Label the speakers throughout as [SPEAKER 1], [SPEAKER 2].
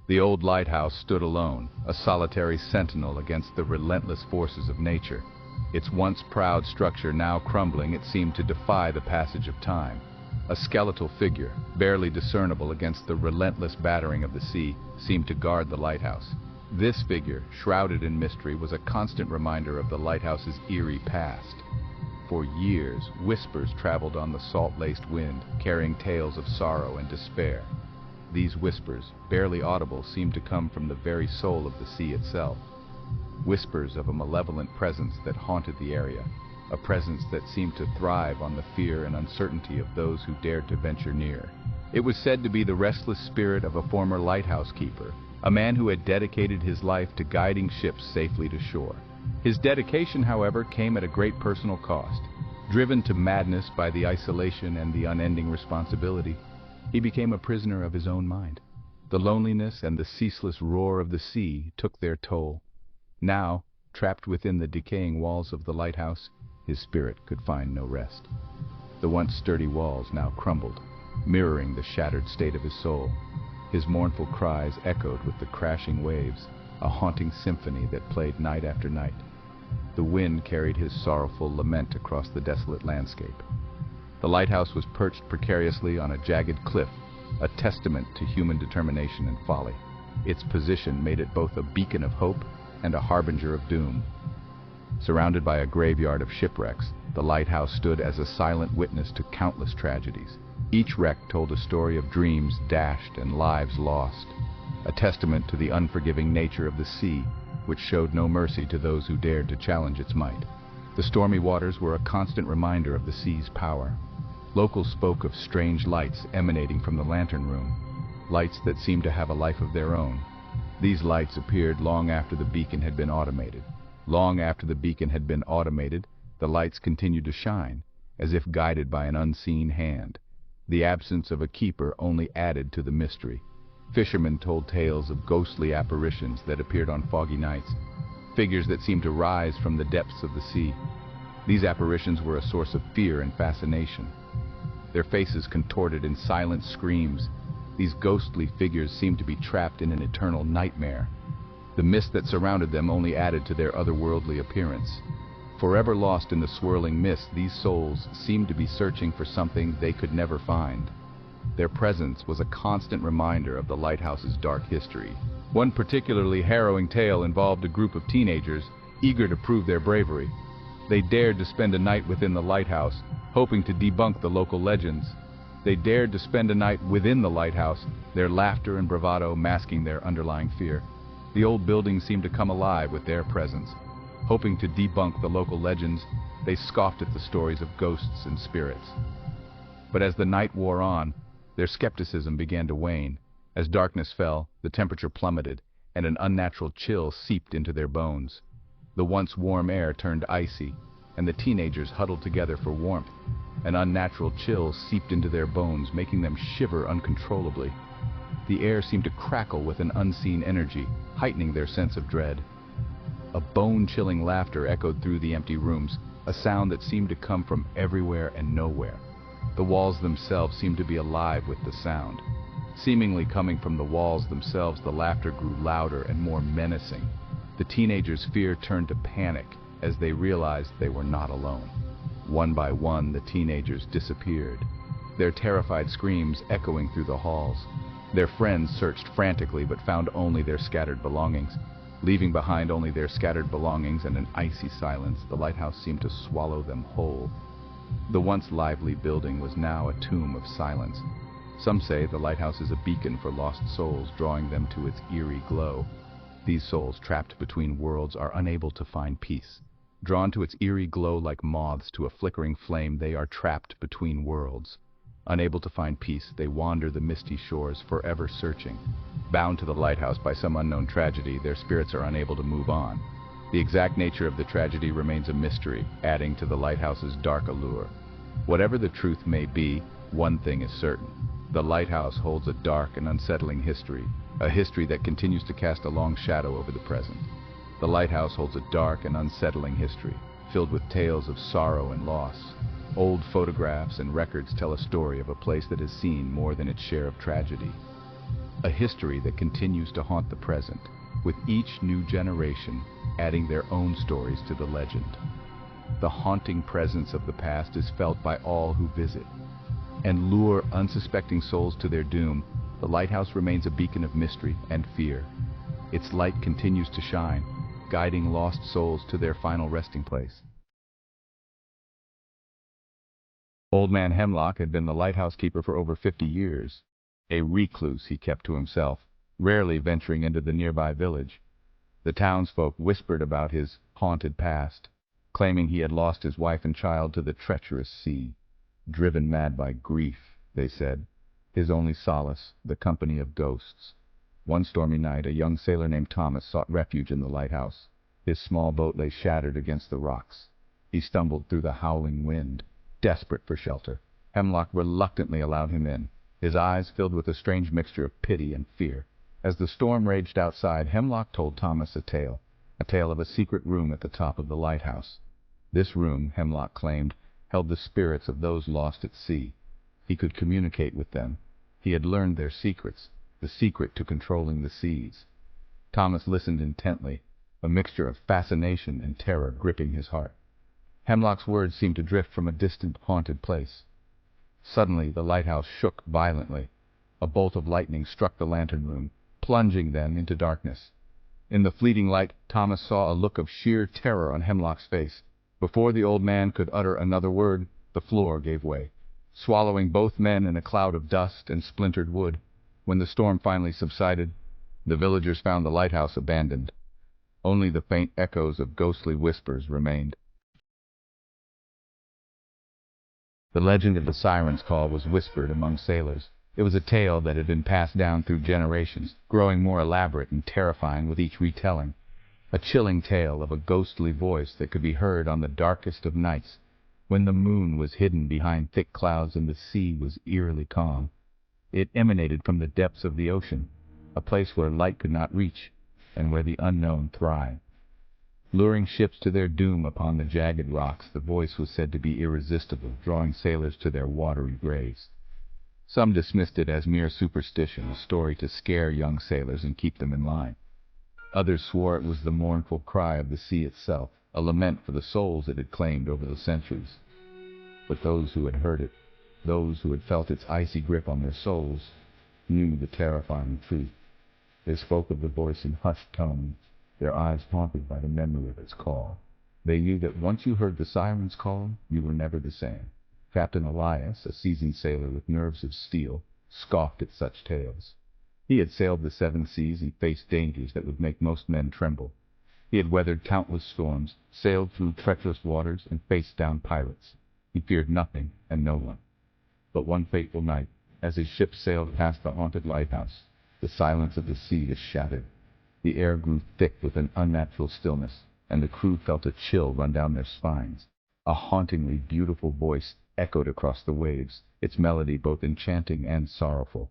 [SPEAKER 1] The old lighthouse stood alone, a solitary sentinel against the relentless forces of nature. Its once proud structure now crumbling, it seemed to defy the passage of time. A skeletal figure, barely discernible against the relentless battering of the sea, seemed to guard the lighthouse. This figure, shrouded in mystery, was a constant reminder of the lighthouse's eerie past. For years, whispers traveled on the salt-laced wind, carrying tales of sorrow and despair. These whispers, barely audible, seemed to come from the very soul of the sea itself. Whispers of a malevolent presence that haunted the area, a presence that seemed to thrive on the fear and uncertainty of those who dared to venture near. It was said to be the restless spirit of a former lighthouse keeper, a man who had dedicated his life to guiding ships safely to shore. His dedication, however, came at a great personal cost. Driven to madness by the isolation and the unending responsibility, he became a prisoner of his own mind. The loneliness and the ceaseless roar of the sea took their toll. Now, trapped within the decaying walls of the lighthouse, his spirit could find no rest. The once sturdy walls now crumbled, mirroring the shattered state of his soul. His mournful cries echoed with the crashing waves, a haunting symphony that played night after night. The wind carried his sorrowful lament across the desolate landscape. The lighthouse was perched precariously on a jagged cliff, a testament to human determination and folly. Its position made it both a beacon of hope and a harbinger of doom. Surrounded by a graveyard of shipwrecks, the lighthouse stood as a silent witness to countless tragedies. Each wreck told a story of dreams dashed and lives lost, a testament to the unforgiving nature of the sea, which showed no mercy to those who dared to challenge its might. The stormy waters were a constant reminder of the sea's power. Locals spoke of strange lights emanating from the lantern room, lights that seemed to have a life of their own. These lights appeared long after the beacon had been automated. Long after the beacon had been automated, the lights continued to shine, as if guided by an unseen hand. The absence of a keeper only added to the mystery. Fishermen told tales of ghostly apparitions that appeared on foggy nights, figures that seemed to rise from the depths of the sea. These apparitions were a source of fear and fascination. Their faces contorted in silent screams, these ghostly figures seemed to be trapped in an eternal nightmare. The mist that surrounded them only added to their otherworldly appearance. Forever lost in the swirling mist, these souls seemed to be searching for something they could never find. Their presence was a constant reminder of the lighthouse's dark history. One particularly harrowing tale involved a group of teenagers eager to prove their bravery. They dared to spend a night within the lighthouse, hoping to debunk the local legends. They dared to spend a night within the lighthouse, their laughter and bravado masking their underlying fear. The old building seemed to come alive with their presence. Hoping to debunk the local legends, they scoffed at the stories of ghosts and spirits. But as the night wore on, their skepticism began to wane. As darkness fell, the temperature plummeted, and an unnatural chill seeped into their bones. The once warm air turned icy, and the teenagers huddled together for warmth. An unnatural chill seeped into their bones, making them shiver uncontrollably. The air seemed to crackle with an unseen energy, heightening their sense of dread. A bone-chilling laughter echoed through the empty rooms, a sound that seemed to come from everywhere and nowhere. The walls themselves seemed to be alive with the sound. Seemingly coming from the walls themselves, the laughter grew louder and more menacing. The teenagers' fear turned to panic as they realized they were not alone. One by one, the teenagers disappeared, their terrified screams echoing through the halls. Their friends searched frantically but found only their scattered belongings. Leaving behind only their scattered belongings and an icy silence, the lighthouse seemed to swallow them whole. The once lively building was now a tomb of silence. Some say the lighthouse is a beacon for lost souls, drawing them to its eerie glow. These souls, trapped between worlds, are unable to find peace. Drawn to its eerie glow like moths to a flickering flame, they are trapped between worlds. Unable to find peace, they wander the misty shores, forever searching. Bound to the lighthouse by some unknown tragedy, their spirits are unable to move on. The exact nature of the tragedy remains a mystery, adding to the lighthouse's dark allure. Whatever the truth may be, one thing is certain. The lighthouse holds a dark and unsettling history, a history that continues to cast a long shadow over the present. The lighthouse holds a dark and unsettling history, filled with tales of sorrow and loss. Old photographs and records tell a story of a place that has seen more than its share of tragedy. a history that continues to haunt the present, with each new generation adding their own stories to the legend. The haunting presence of the past is felt by all who visit, and lure unsuspecting souls to their doom. The lighthouse remains a beacon of mystery and fear. Its light continues to shine, guiding lost souls to their final resting place. Old Man Hemlock had been the lighthouse keeper for over 50 years. A recluse he kept to himself, rarely venturing into the nearby village. The townsfolk whispered about his haunted past, claiming he had lost his wife and child to the treacherous sea. Driven mad by grief, they said, his only solace, the company of ghosts. One stormy night, a young sailor named Thomas sought refuge in the lighthouse. His small boat lay shattered against the rocks. He stumbled through the howling wind, desperate for shelter. Hemlock reluctantly allowed him in, his eyes filled with a strange mixture of pity and fear. As the storm raged outside, Hemlock told Thomas a tale of a secret room at the top of the lighthouse. This room, Hemlock claimed, held the spirits of those lost at sea. He could communicate with them. He had learned their secrets, the secret to controlling the seas. Thomas listened intently, a mixture of fascination and terror gripping his heart. Hemlock's words seemed to drift from a distant, haunted place. Suddenly, the lighthouse shook violently. A bolt of lightning struck the lantern room, plunging them into darkness. In the fleeting light, Thomas saw a look of sheer terror on Hemlock's face. Before the old man could utter another word, the floor gave way, swallowing both men in a cloud of dust and splintered wood. When the storm finally subsided, the villagers found the lighthouse abandoned. Only the faint echoes of ghostly whispers remained. The legend of the siren's call was whispered among sailors. It was a tale that had been passed down through generations, growing more elaborate and terrifying with each retelling. A chilling tale of a ghostly voice that could be heard on the darkest of nights, when the moon was hidden behind thick clouds and the sea was eerily calm. It emanated from the depths of the ocean, a place where light could not reach, and where the unknown thrived. Luring ships to their doom upon the jagged rocks, the voice was said to be irresistible, drawing sailors to their watery graves. Some dismissed it as mere superstition, a story to scare young sailors and keep them in line. Others swore it was the mournful cry of the sea itself, a lament for the souls it had claimed over the centuries. But those who had heard it, those who had felt its icy grip on their souls, knew the terrifying truth. They spoke of the voice in hushed tones, their eyes haunted by the memory of its call. They knew that once you heard the siren's call, you were never the same. Captain Elias, a seasoned sailor with nerves of steel, scoffed at such tales. He had sailed the 7 seas and faced dangers that would make most men tremble. He had weathered countless storms, sailed through treacherous waters, and faced down pirates. He feared nothing and no one. But one fateful night, as his ship sailed past the haunted lighthouse, the silence of the sea was shattered. The air grew thick with an unnatural stillness, and the crew felt a chill run down their spines. A hauntingly beautiful voice echoed across the waves, its melody both enchanting and sorrowful.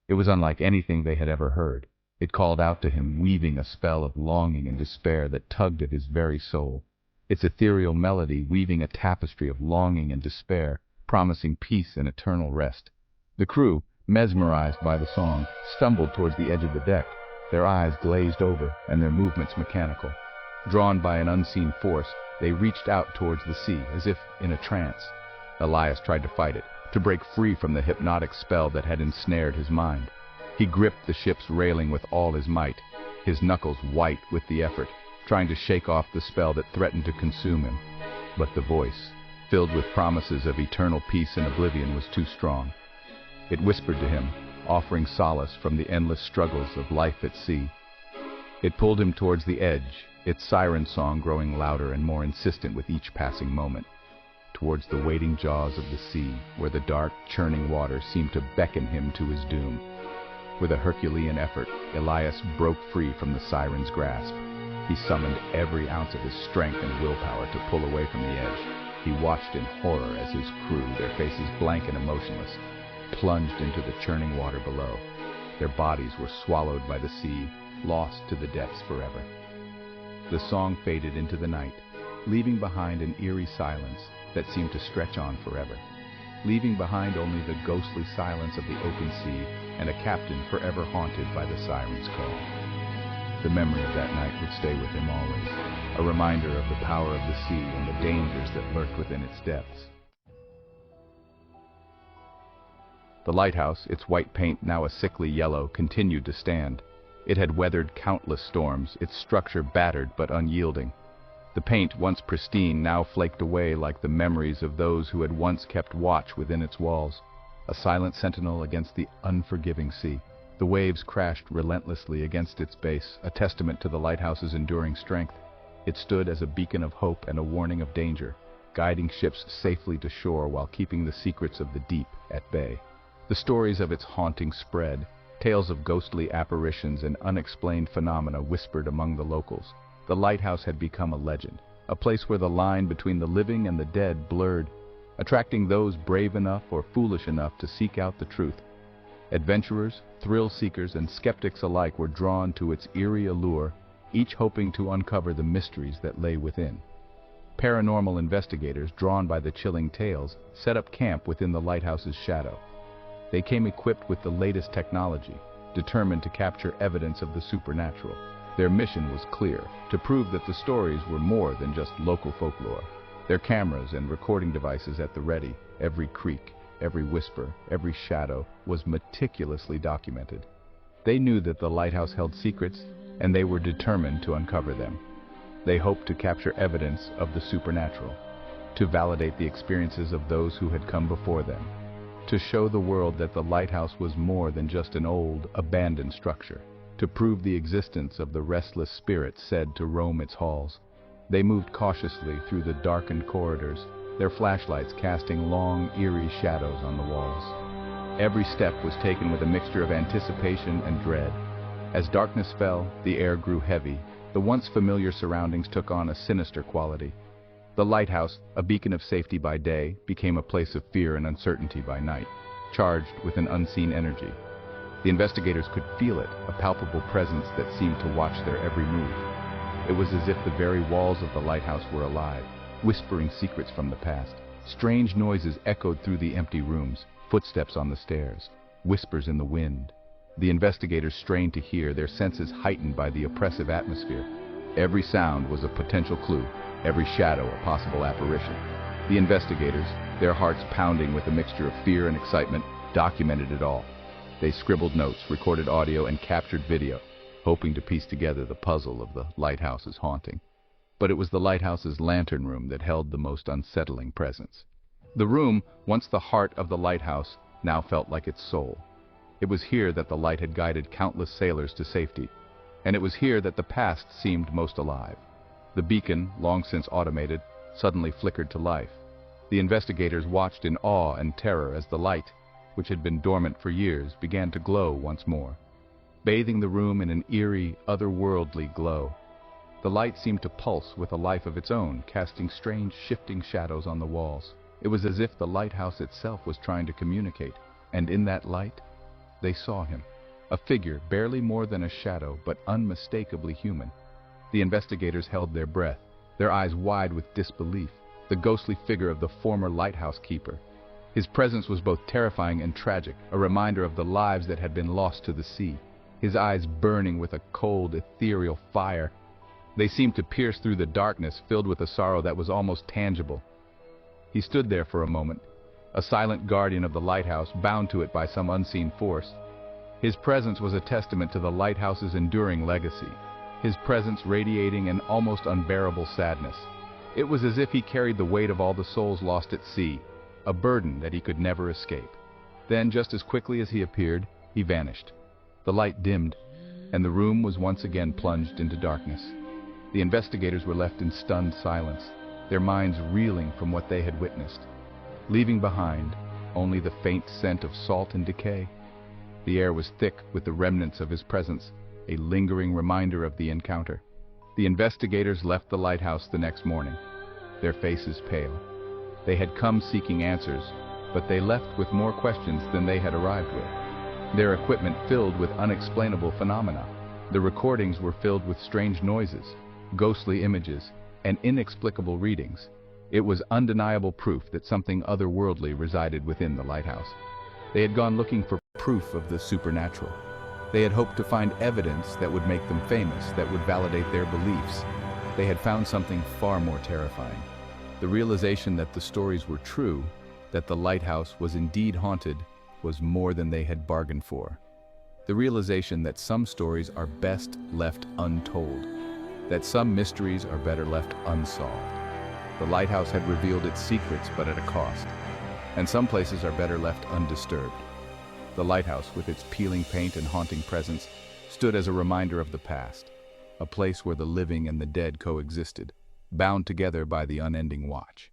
[SPEAKER 1] It was unlike anything they had ever heard. It called out to him, weaving a spell of longing and despair that tugged at his very soul. Its ethereal melody weaving a tapestry of longing and despair, promising peace and eternal rest. The crew, mesmerized by the song, stumbled towards the edge of the deck, their eyes glazed over and their movements mechanical. Drawn by an unseen force, they reached out towards the sea, as if in a trance. Elias tried to fight it, to break free from the hypnotic spell that had ensnared his mind. He gripped the ship's railing with all his might, his knuckles white with the effort, trying to shake off the spell that threatened to consume him. But the voice, filled with promises of eternal peace and oblivion, was too strong. It whispered to him, offering solace from the endless struggles of life at sea. It pulled him towards the edge, its siren song growing louder and more insistent with each passing moment, towards the waiting jaws of the sea, where the dark, churning water seemed to beckon him to his doom. With a Herculean effort, Elias broke free from the siren's grasp. He summoned every ounce of his strength and willpower to pull away from the edge. He watched in horror as his crew, their faces blank and emotionless, plunged into the churning water below. Their bodies were swallowed by the sea, lost to the depths forever. The song faded into the night, leaving behind an eerie silence that seemed to stretch on forever. leaving behind only the ghostly silence of the open sea and a captain forever haunted by the siren's call. The memory of that night would stay with him always, a reminder of the power of the sea and the dangers that lurked within its depths. The lighthouse, its white paint now a sickly yellow, continued to stand. It had weathered countless storms, its structure battered but unyielding. The paint, once pristine, now flaked away like the memories of those who had once kept watch within its walls, a silent sentinel against the unforgiving sea. The waves crashed relentlessly against its base, a testament to the lighthouse's enduring strength. It stood as a beacon of hope and a warning of danger, guiding ships safely to shore while keeping the secrets of the deep at bay. The stories of its haunting spread, tales of ghostly apparitions and unexplained phenomena whispered among the locals. The lighthouse had become a legend, a place where the line between the living and the dead blurred, attracting those brave enough or foolish enough to seek out the truth. Adventurers, thrill-seekers, and skeptics alike were drawn to its eerie allure, each hoping to uncover the mysteries that lay within. Paranormal investigators, drawn by the chilling tales, set up camp within the lighthouse's shadow. They came equipped with the latest technology, determined to capture evidence of the supernatural. Their mission was clear, to prove that the stories were more than just local folklore. Their cameras and recording devices at the ready, every creak, every whisper, every shadow was meticulously documented. They knew that the lighthouse held secrets, and they were determined to uncover them. They hoped to capture evidence of the supernatural, to validate the experiences of those who had come before them, to show the world that the lighthouse was more than just an old, abandoned structure, to prove the existence of the restless spirits said to roam its halls. They moved cautiously through the darkened corridors, their flashlights casting long, eerie shadows on the walls. Every step was taken with a mixture of anticipation and dread. As darkness fell, the air grew heavy. The once familiar surroundings took on a sinister quality. The lighthouse, a beacon of safety by day, became a place of fear and uncertainty by night, charged with an unseen energy. The investigators could feel it, a palpable presence that seemed to watch their every move. It was as if the very walls of the lighthouse were alive, whispering secrets from the past. Strange noises echoed through the empty rooms, footsteps on the stairs, whispers in the wind. The investigators strained to hear, their senses heightened by the oppressive atmosphere. Every sound was a potential clue, every shadow a possible apparition. The investigators, their hearts pounding with a mixture of fear and excitement, documented it all. They scribbled notes, recorded audio, and captured video, hoping to piece together the puzzle of the lighthouse's haunting. But it was the lighthouse's lantern room that held the most unsettling presence. The room, once the heart of the lighthouse, now felt like its soul. It was here that the light had guided countless sailors to safety, and it was here that the past seemed most alive. The beacon, long since automated, suddenly flickered to life. The investigators watched in awe and terror as the light, which had been dormant for years, began to glow once more, bathing the room in an eerie, otherworldly glow. The light seemed to pulse with a life of its own, casting strange, shifting shadows on the walls. It was as if the lighthouse itself was trying to communicate, and in that light, they saw him, a figure barely more than a shadow, but unmistakably human. The investigators held their breath, their eyes wide with disbelief. The ghostly figure of the former lighthouse keeper. His presence was both terrifying and tragic, a reminder of the lives that had been lost to the sea. His eyes burning with a cold, ethereal fire. They seemed to pierce through the darkness, filled with a sorrow that was almost tangible. He stood there for a moment, a silent guardian of the lighthouse, bound to it by some unseen force. His presence was a testament to the lighthouse's enduring legacy, his presence radiating an almost unbearable sadness. It was as if he carried the weight of all the souls lost at sea, a burden that he could never escape. Then, just as quickly as he appeared, he vanished. The light dimmed, and the room was once again plunged into darkness. The investigators were left in stunned silence, their minds reeling from what they had witnessed, leaving behind only the faint scent of salt and decay. The air was thick with the remnants of his presence, a lingering reminder of the encounter. The investigators left the lighthouse the next morning, their faces pale. They had come seeking answers, but they left with more questions than they had arrived with. Their equipment filled with unexplainable phenomena. The recordings were filled with strange noises, ghostly images, and inexplicable readings. It was undeniable proof that something otherworldly resided within the lighthouse. They had gone looking for proof of the supernatural. They had hoped to find evidence that would make them famous, that would validate their beliefs. They had found something far more terrifying. The realization that the stories were true, that the lighthouse was indeed haunted, was more than they had bargained for. The realization that some stories are best left untold, that some mysteries are better left unsolved. The lighthouse had revealed its secrets, but at a cost, and some places are better left undisturbed. The lighthouse, with its peeling paint and haunting presence, stood as a reminder of the past, a place where the living and the dead coexisted, bound together by the unending watch.